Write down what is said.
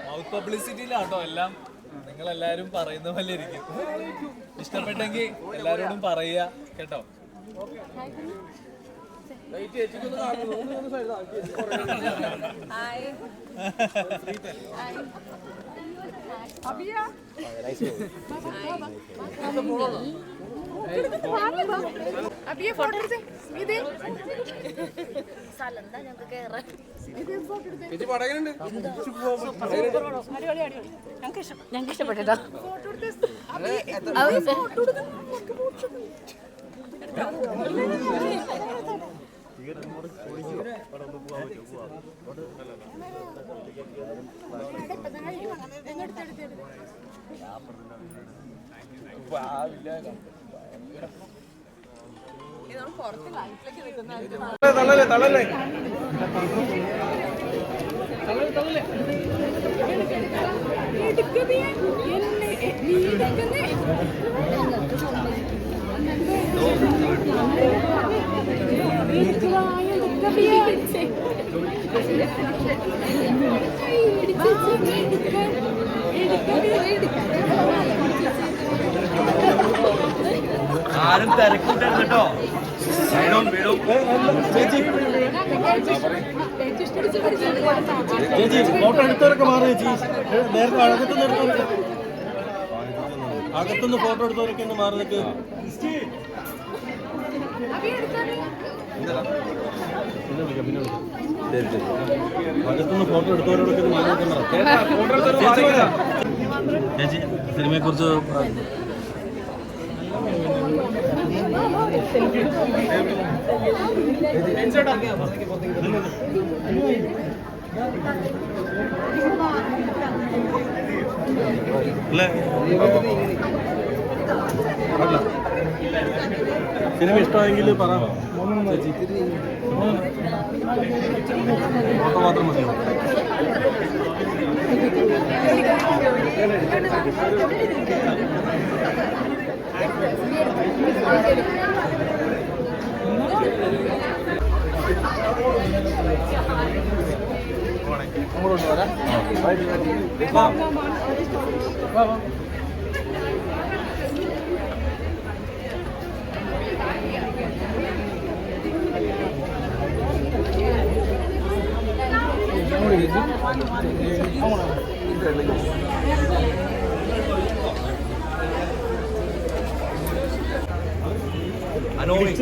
Mouth പബ്ലിസിറ്റിയിലാട്ടോ എല്ലാം. നിങ്ങളെല്ലാരും പറയുന്ന പോലെ ഇരിക്കും. ഇഷ്ടപ്പെട്ടെങ്കിൽ എല്ലാരോടും പറയുക കേട്ടോ. ഞങ്ങൾക്ക് ഇഷ്ടപ്പെട്ടോ? തള്ളല്ലേ തള്ളല്ലേ ആരും തിരക്കിട്ടരുത് കേട്ടോ. ചേച്ചി ഫോട്ടോ എടുത്തവരൊക്കെ മാറി ചേച്ചി. നേരത്തെ അകത്തുനിന്ന് എടുത്തവരൊക്കെ അകത്തുനിന്ന് ഫോട്ടോ എടുത്തവരൊക്കെ ഒന്ന് മാറി നിൽക്ക്. അകത്തുനിന്ന് ഫോട്ടോ എടുത്തവരോടൊക്കെ ഒന്ന് മാറി നിൽക്കണം. ചേച്ചി സിനിമയെ കുറിച്ച് സിനിമ ഇഷ്ടമായെങ്കിൽ പറ ചേച്ചി. ഫോട്ടോ മാത്രം മതി. അനോമി